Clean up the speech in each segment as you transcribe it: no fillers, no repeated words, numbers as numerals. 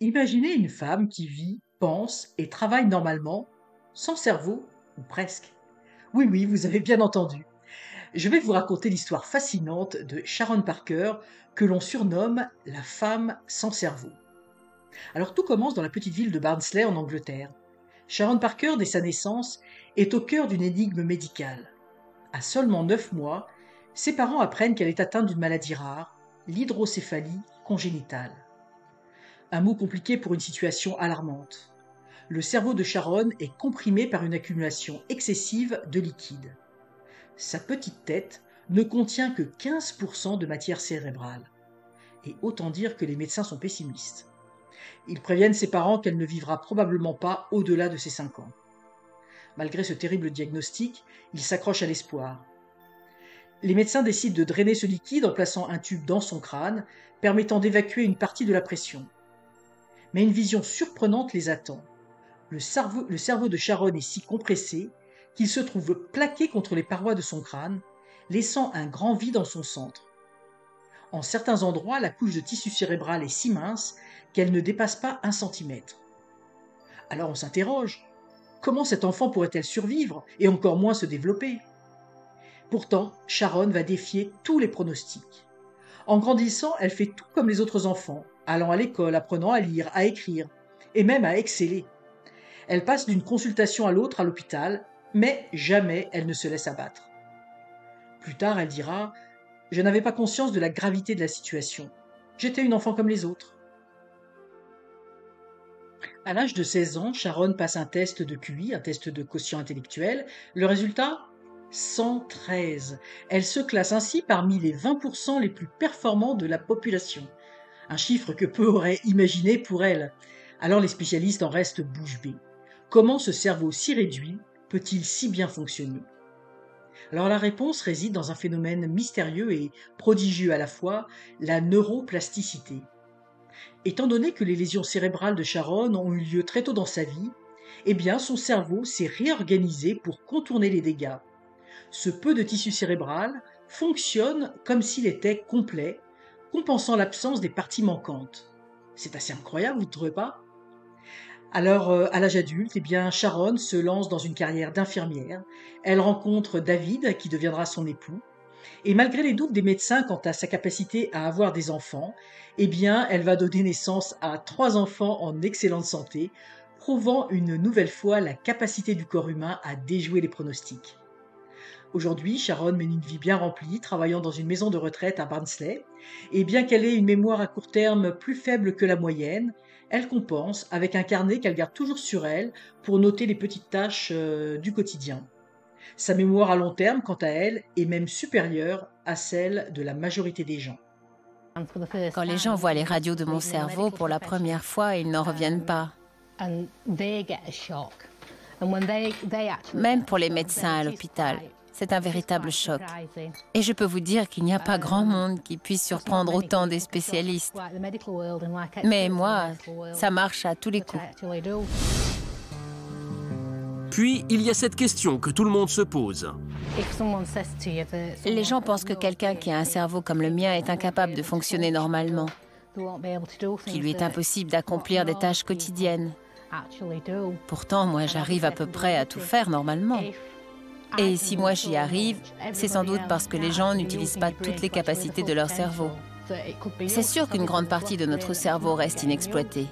Imaginez une femme qui vit, pense et travaille normalement, sans cerveau, ou presque. Oui, oui, vous avez bien entendu. Je vais vous raconter l'histoire fascinante de Sharon Parker, que l'on surnomme la femme sans cerveau. Alors tout commence dans la petite ville de Barnsley en Angleterre. Sharon Parker, dès sa naissance, est au cœur d'une énigme médicale. À seulement 9 mois, ses parents apprennent qu'elle est atteinte d'une maladie rare, l'hydrocéphalie congénitale. Un mot compliqué pour une situation alarmante. Le cerveau de Sharon est comprimé par une accumulation excessive de liquide. Sa petite tête ne contient que 15% de matière cérébrale. Et autant dire que les médecins sont pessimistes. Ils préviennent ses parents qu'elle ne vivra probablement pas au-delà de ses 5 ans. Malgré ce terrible diagnostic, ils s'accrochent à l'espoir. Les médecins décident de drainer ce liquide en plaçant un tube dans son crâne, permettant d'évacuer une partie de la pression. Mais une vision surprenante les attend. Le cerveau de Sharon est si compressé qu'il se trouve plaqué contre les parois de son crâne, laissant un grand vide en son centre. En certains endroits, la couche de tissu cérébral est si mince qu'elle ne dépasse pas 1 centimètre. Alors on s'interroge, comment cet enfant pourrait-elle survivre et encore moins se développer? Pourtant, Sharon va défier tous les pronostics. En grandissant, elle fait tout comme les autres enfants, allant à l'école, apprenant à lire, à écrire, et même à exceller. Elle passe d'une consultation à l'autre à l'hôpital, mais jamais elle ne se laisse abattre. Plus tard, elle dira: Je n'avais pas conscience de la gravité de la situation. J'étais une enfant comme les autres. À l'âge de 16 ans, Sharon passe un test de QI, un test de quotient intellectuel. Le résultat? 113. Elle se classe ainsi parmi les 20% les plus performants de la population. Un chiffre que peu auraient imaginé pour elle. Alors les spécialistes en restent bouche bée. Comment ce cerveau si réduit peut-il si bien fonctionner? Alors la réponse réside dans un phénomène mystérieux et prodigieux à la fois, la neuroplasticité. Étant donné que les lésions cérébrales de Sharon ont eu lieu très tôt dans sa vie, eh bien son cerveau s'est réorganisé pour contourner les dégâts. Ce peu de tissu cérébral fonctionne comme s'il était complet, compensant l'absence des parties manquantes. C'est assez incroyable, vous ne trouvez pas? Alors, à l'âge adulte, eh bien, Sharon se lance dans une carrière d'infirmière. Elle rencontre David, qui deviendra son époux. Et malgré les doutes des médecins quant à sa capacité à avoir des enfants, eh bien, elle va donner naissance à 3 enfants en excellente santé, prouvant une nouvelle fois la capacité du corps humain à déjouer les pronostics. Aujourd'hui, Sharon mène une vie bien remplie, travaillant dans une maison de retraite à Barnsley, et bien qu'elle ait une mémoire à court terme plus faible que la moyenne, elle compense avec un carnet qu'elle garde toujours sur elle pour noter les petites tâches du quotidien. Sa mémoire à long terme, quant à elle, est même supérieure à celle de la majorité des gens. Quand les gens voient les radios de mon cerveau pour la première fois, ils n'en reviennent pas. Même pour les médecins à l'hôpital, c'est un véritable choc. Et je peux vous dire qu'il n'y a pas grand monde qui puisse surprendre autant des spécialistes. Mais moi, ça marche à tous les coups. Puis, il y a cette question que tout le monde se pose. Les gens pensent que quelqu'un qui a un cerveau comme le mien est incapable de fonctionner normalement, qu'il lui est impossible d'accomplir des tâches quotidiennes. Pourtant, moi, j'arrive à peu près à tout faire normalement. Et si moi j'y arrive, c'est sans doute parce que les gens n'utilisent pas toutes les capacités de leur cerveau. C'est sûr qu'une grande partie de notre cerveau reste inexploitée.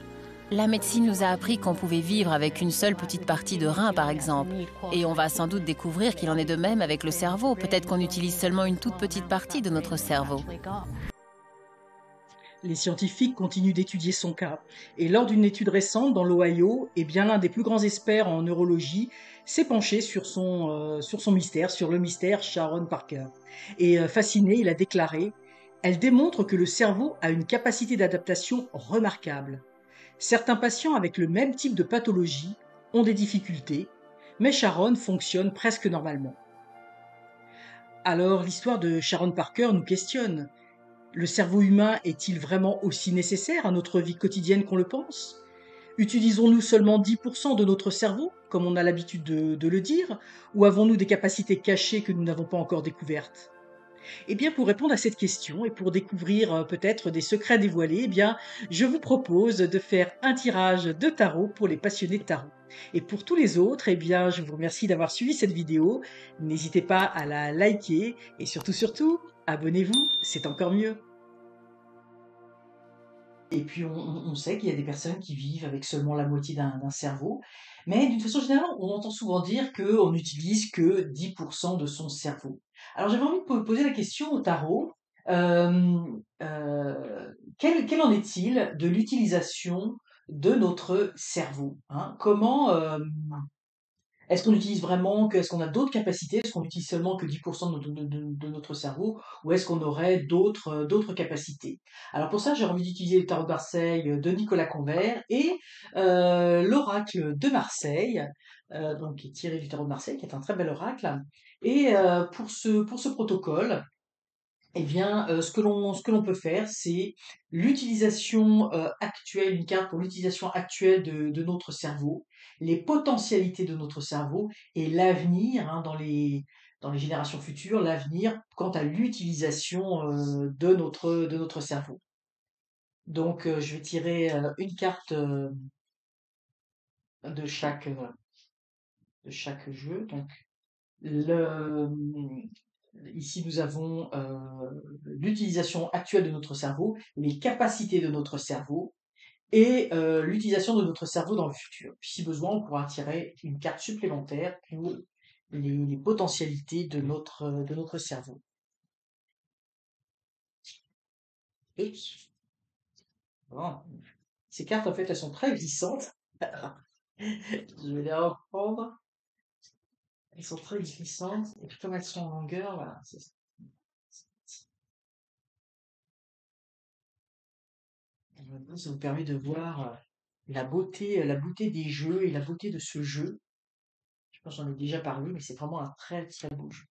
La médecine nous a appris qu'on pouvait vivre avec une seule petite partie de rein, par exemple. Et on va sans doute découvrir qu'il en est de même avec le cerveau. Peut-être qu'on utilise seulement une toute petite partie de notre cerveau. Les scientifiques continuent d'étudier son cas. Et lors d'une étude récente dans l'Ohio, eh bien, l'un des plus grands experts en neurologie s'est penché sur son mystère, sur le mystère Sharon Parker. Et fasciné, il a déclaré: Elle démontre que le cerveau a une capacité d'adaptation remarquable. Certains patients avec le même type de pathologie ont des difficultés, mais Sharon fonctionne presque normalement. Alors l'histoire de Sharon Parker nous questionne. Le cerveau humain est-il vraiment aussi nécessaire à notre vie quotidienne qu'on le pense? Utilisons-nous seulement 10% de notre cerveau, comme on a l'habitude de le dire, ou avons-nous des capacités cachées que nous n'avons pas encore découvertes? Eh bien, pour répondre à cette question et pour découvrir peut-être des secrets dévoilés, eh bien, je vous propose de faire un tirage de tarot pour les passionnés de tarot. Et pour tous les autres, eh bien, je vous remercie d'avoir suivi cette vidéo. N'hésitez pas à la liker et surtout, abonnez-vous, c'est encore mieux. Et puis, on sait qu'il y a des personnes qui vivent avec seulement la moitié d'un cerveau, mais d'une façon générale, on entend souvent dire qu'on n'utilise que 10% de son cerveau. Alors, j'avais envie de poser la question au tarot. euh, quel en est-il de l'utilisation de notre cerveau, hein? Est-ce qu'on utilise vraiment est-ce qu'on a d'autres capacités? Est-ce qu'on utilise seulement que 10% de notre cerveau? Ou est-ce qu'on aurait d'autres capacités? Alors pour ça, j'ai envie d'utiliser le tarot de Marseille de Nicolas Convert et l'oracle de Marseille, donc qui est tiré du tarot de Marseille, qui est un très bel oracle. Et pour ce protocole, eh bien, ce que l'on peut faire, c'est l'utilisation actuelle, une carte pour l'utilisation actuelle de notre cerveau, les potentialités de notre cerveau et l'avenir, hein, dans les générations futures, l'avenir quant à l'utilisation de notre cerveau. Donc, je vais tirer une carte de de chaque jeu. Donc, le, ici, nous avons l'utilisation actuelle de notre cerveau, les capacités de notre cerveau et l'utilisation de notre cerveau dans le futur. Puis, si besoin, on pourra tirer une carte supplémentaire pour les potentialités de notre cerveau. Oups. Bon. Ces cartes, en fait, elles sont très glissantes. Je vais les reprendre. Elles sont très glissantes. Et puis, comme elles sont en longueur, voilà. Ça vous permet de voir la beauté des jeux et la beauté de ce jeu. Je pense que j'en ai déjà parlé, mais c'est vraiment un très très beau jeu.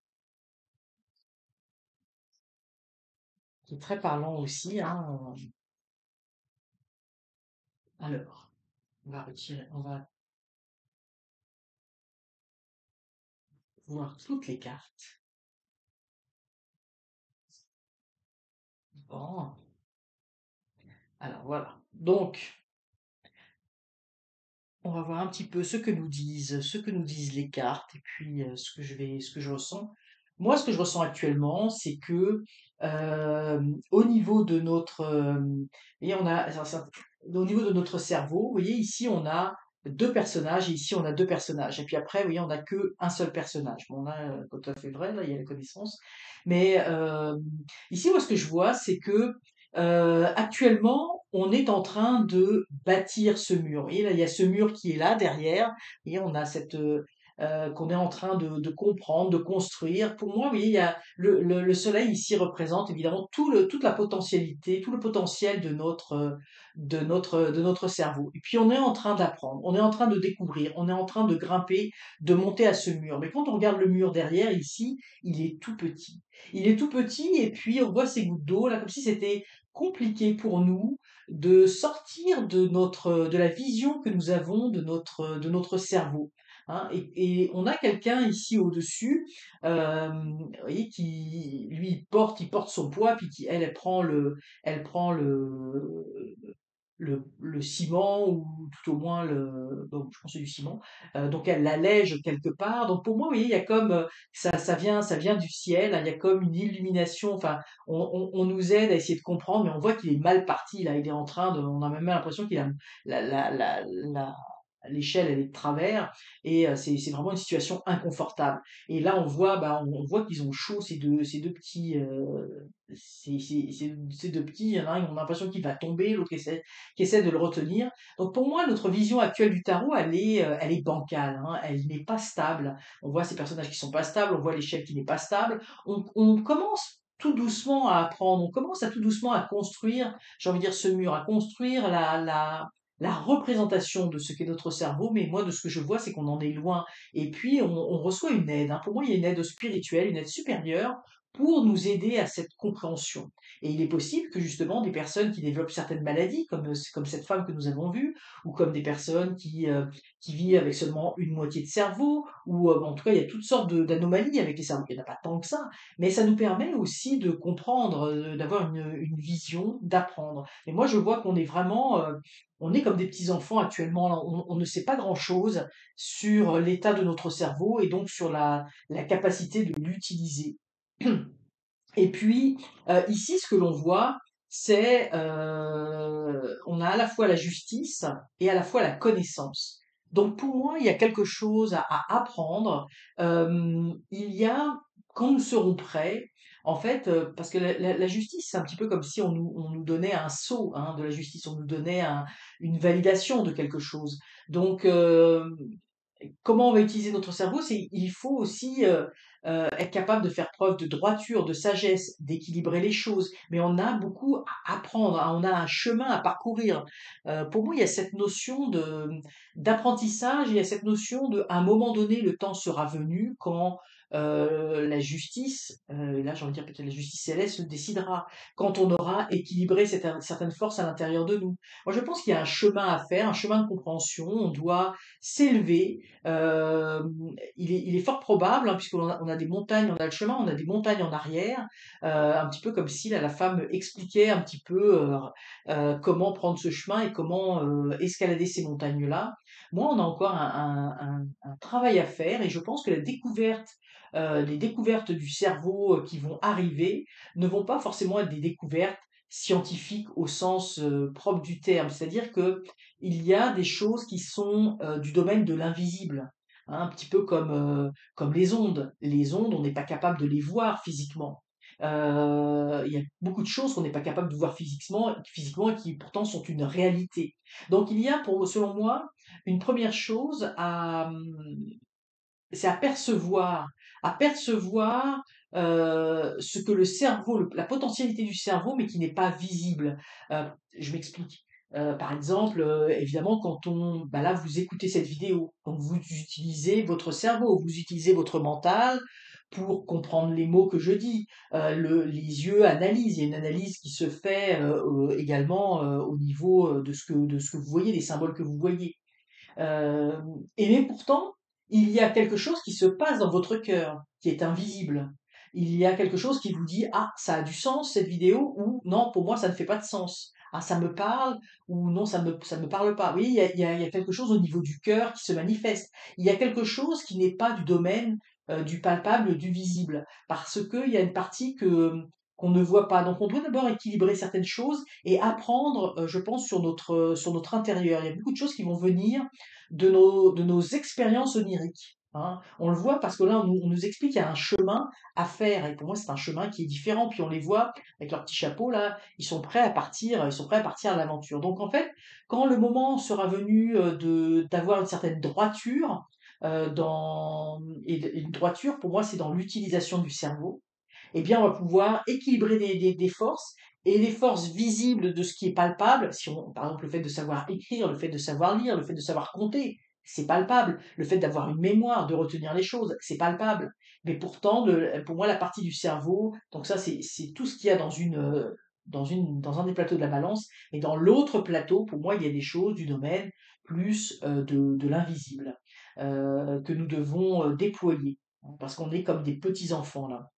Qui est très parlant aussi, hein. Alors, on va voir toutes les cartes. Bon, alors voilà. Donc, on va voir un petit peu ce que nous disent les cartes et puis ce que je ressens. Moi, ce que je ressens actuellement, c'est que au niveau de et on a, au niveau de notre cerveau, vous voyez, ici on a deux personnages et ici on a deux personnages. Et puis après, vous voyez, on n'a que un seul personnage. Bon, là, tout à fait vrai, là, il y a la connaissance. Mais ici, moi, ce que je vois, c'est que actuellement, on est en train de bâtir ce mur. Vous voyez, là, il y a ce mur qui est là derrière, et on a qu'on est en train de comprendre, de construire. Pour moi, oui, il y a le soleil ici représente évidemment toute la potentialité, tout le potentiel de notre cerveau. Et puis on est en train d'apprendre, on est en train de découvrir, on est en train de grimper, de monter à ce mur. Mais quand on regarde le mur derrière ici, il est tout petit. Il est tout petit et puis on voit ces gouttes d'eau là, comme si c'était compliqué pour nous de sortir de la vision que nous avons de notre cerveau. Hein. Et on a quelqu'un ici au-dessus, vous voyez, qui lui il porte son poids, puis qui elle, elle prend le ciment ou tout au moins bon, je pense que c'est du ciment. Donc elle l'allège quelque part. Donc pour moi, vous voyez, il y a comme ça vient du ciel. Hein, il y a comme une illumination. Enfin, on nous aide à essayer de comprendre, mais on voit qu'il est mal parti là. Il est en train de, on a même l'impression qu'il a la l'échelle elle est de travers et c'est vraiment une situation inconfortable. Et là on voit on voit qu'ils ont chaud ces deux petits ces deux petits, il y en a un, on a l'impression qu'il va tomber, l'autre qui essaie de le retenir. Donc pour moi, notre vision actuelle du tarot, elle est bancale, hein, elle n'est pas stable. On voit ces personnages qui sont pas stables, on voit l'échelle qui n'est pas stable. On commence tout doucement à apprendre, on commence à tout doucement à construire, j'ai envie de dire ce mur, à construire la représentation de ce qu'est notre cerveau, mais moi, de ce que je vois, c'est qu'on en est loin. Et puis, on reçoit une aide. Hein. Pour moi, il y a une aide spirituelle, une aide supérieure pour nous aider à cette compréhension. Et il est possible que justement des personnes qui développent certaines maladies, comme cette femme que nous avons vue, ou comme des personnes qui vivent avec seulement une moitié de cerveau, ou en tout cas il y a toutes sortes d'anomalies avec les cerveaux. Il n'y en a pas tant que ça, mais ça nous permet aussi de comprendre, d'avoir une vision, d'apprendre. Et moi je vois qu'on est vraiment, on est comme des petits enfants actuellement, là. On ne sait pas grand-chose sur l'état de notre cerveau et donc sur la capacité de l'utiliser. Et puis, ici, ce que l'on voit, c'est, on a à la fois la justice et à la fois la connaissance. Donc pour moi, il y a quelque chose à apprendre. Il y a quand nous serons prêts, en fait, parce que la justice, c'est un petit peu comme si on nous donnait un sceau, hein, de la justice, on nous donnait une validation de quelque chose. Donc, comment on va utiliser notre cerveau? C'est il faut aussi, être capable de faire preuve de droiture, de sagesse, d'équilibrer les choses. Mais on a beaucoup à apprendre, hein, on a un chemin à parcourir. Pour moi, il y a cette notion d'apprentissage, il y a cette notion de, à un moment donné, le temps sera venu quand, la justice, là j'ai envie de dire peut-être la justice céleste le décidera, quand on aura équilibré certaines forces à l'intérieur de nous. Moi, je pense qu'il y a un chemin à faire, un chemin de compréhension. On doit s'élever. Il est fort probable, hein, puisqu'on a des montagnes, on a le chemin, on a des montagnes en arrière, un petit peu comme si là, la femme expliquait un petit peu comment prendre ce chemin et comment escalader ces montagnes-là. Moi, on a encore un travail à faire et je pense que les découvertes du cerveau qui vont arriver ne vont pas forcément être des découvertes scientifiques au sens propre du terme. C'est-à-dire que il y a des choses qui sont du domaine de l'invisible, hein, un petit peu comme les ondes. Les ondes, on n'est pas capable de les voir physiquement. Il y a beaucoup de choses qu'on n'est pas capable de voir physiquement et qui pourtant sont une réalité. Donc il y a, selon moi, une première chose c'est à percevoir ce que le cerveau, la potentialité du cerveau, mais qui n'est pas visible. Je m'explique. Par exemple, évidemment, bah là, vous écoutez cette vidéo, donc vous utilisez votre cerveau, vous utilisez votre mental pour comprendre les mots que je dis. Les yeux analysent, il y a une analyse qui se fait également au niveau de ce que vous voyez, des symboles que vous voyez. Euh, et mais pourtant, il y a quelque chose qui se passe dans votre cœur, qui est invisible. Il y a quelque chose qui vous dit, ah, ça a du sens cette vidéo, ou non, pour moi, ça ne fait pas de sens. Ah, ça me parle, ou non, ça me parle pas. Oui, il y a quelque chose au niveau du cœur qui se manifeste. Il y a quelque chose qui n'est pas du domaine du palpable, du visible, parce qu'il y a une partie qu'on ne voit pas. Donc, on doit d'abord équilibrer certaines choses et apprendre, je pense, sur notre intérieur. Il y a beaucoup de choses qui vont venir de nos expériences oniriques. Hein. On le voit parce que là, on nous explique qu'il y a un chemin à faire. Et pour moi, c'est un chemin qui est différent. Puis on les voit avec leur petit chapeau là, ils sont prêts à partir à l'aventure. Donc en fait, quand le moment sera venu d'avoir une certaine droiture, et une droiture, pour moi, c'est dans l'utilisation du cerveau, eh bien, on va pouvoir équilibrer des forces et les forces visibles de ce qui est palpable. Par exemple, le fait de savoir écrire, le fait de savoir lire, le fait de savoir compter, c'est palpable. Le fait d'avoir une mémoire, de retenir les choses, c'est palpable. Mais pourtant, pour moi, la partie du cerveau, donc ça, c'est tout ce qu'il y a dans un des plateaux de la balance. Et dans l'autre plateau, pour moi, il y a des choses du domaine plus de l'invisible que nous devons déployer. Parce qu'on est comme des petits enfants là.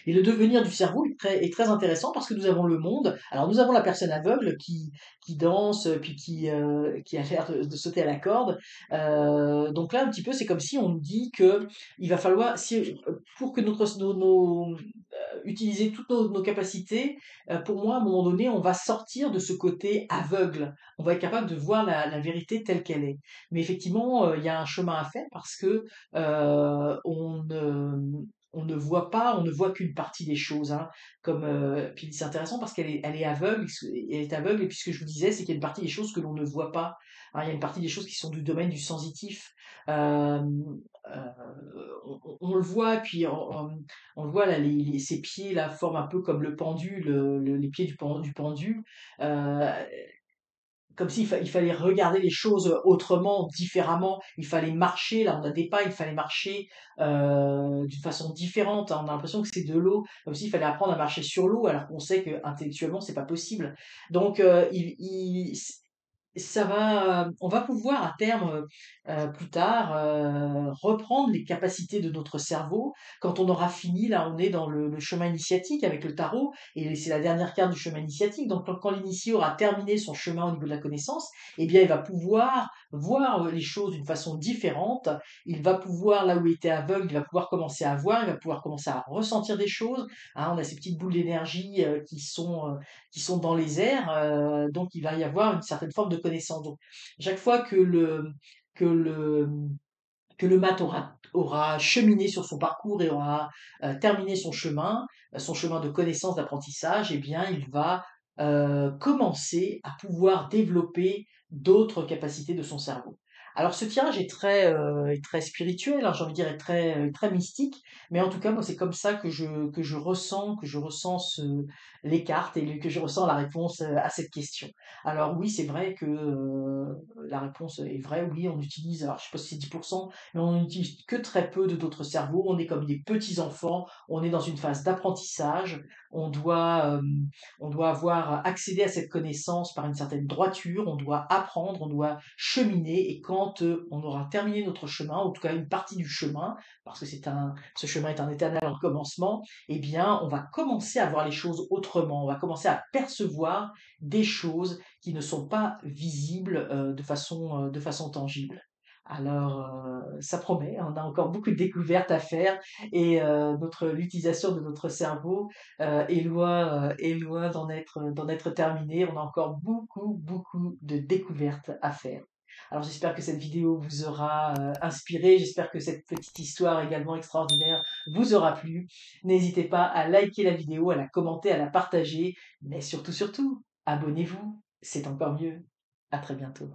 Et le devenir du cerveau est très intéressant parce que nous avons le monde. Alors nous avons la personne aveugle qui danse, puis qui a l'air de sauter à la corde. Donc là, un petit peu, c'est comme si on nous dit que il va falloir, pour que utiliser toutes nos capacités, pour moi, à un moment donné, on va sortir de ce côté aveugle. On va être capable de voir la vérité telle qu'elle est. Mais effectivement, il y a un chemin à faire parce que on ne voit pas, on ne voit qu'une partie des choses, hein. Puis c'est intéressant parce qu'elle est aveugle, elle est aveugle, et puis ce que je vous disais, c'est qu'il y a une partie des choses que l'on ne voit pas, hein. Il y a une partie des choses qui sont du domaine du sensitif. Euh, on le voit, puis on le voit là, ses pieds là forment un peu comme le pendule, les pieds du pendu. Euh, comme il fallait regarder les choses autrement, différemment. Il fallait marcher, là on a des pas, il fallait marcher d'une façon différente. On a l'impression que c'est de l'eau, comme s'il fallait apprendre à marcher sur l'eau, alors qu'on sait que intellectuellement c'est pas possible. Donc on va pouvoir à terme, plus tard, reprendre les capacités de notre cerveau quand on aura fini. Là, on est dans le chemin initiatique avec le tarot, et c'est la dernière carte du chemin initiatique. Donc, quand l'initié aura terminé son chemin au niveau de la connaissance, eh bien, il va pouvoir voir les choses d'une façon différente. Il va pouvoir, là où il était aveugle, il va pouvoir commencer à voir, il va pouvoir commencer à ressentir des choses. Hein, on a ces petites boules d'énergie qui sont dans les airs, donc il va y avoir une certaine forme de connaissance. Donc, chaque fois que le, que le mat aura cheminé sur son parcours et aura terminé son chemin de connaissance, d'apprentissage, eh bien, il va commencer à pouvoir développer d'autres capacités de son cerveau. Alors ce tirage est très spirituel, hein, j'ai envie de dire, très mystique, mais en tout cas, moi, c'est comme ça que je ressens les cartes et que je ressens la réponse à cette question. Alors oui, c'est vrai que la réponse est vraie, oui, on utilise, alors je sais pas si c'est 10%, mais on n'utilise que très peu de notre cerveau. On est comme des petits enfants, on est dans une phase d'apprentissage, on doit, euh, on doit avoir accédé à cette connaissance par une certaine droiture, on doit apprendre, on doit cheminer, et quand on aura terminé notre chemin, en tout cas une partie du chemin, parce que ce chemin est un éternel recommencement, eh bien, on va commencer à voir les choses autrement, on va commencer à percevoir des choses qui ne sont pas visibles de façon tangible. Alors, ça promet, on a encore beaucoup de découvertes à faire, et l'utilisation de notre cerveau est loin d'en être terminée. On a encore beaucoup, beaucoup de découvertes à faire. Alors j'espère que cette vidéo vous aura inspiré, j'espère que cette petite histoire également extraordinaire vous aura plu. N'hésitez pas à liker la vidéo, à la commenter, à la partager, mais surtout, surtout, abonnez-vous, c'est encore mieux. À très bientôt.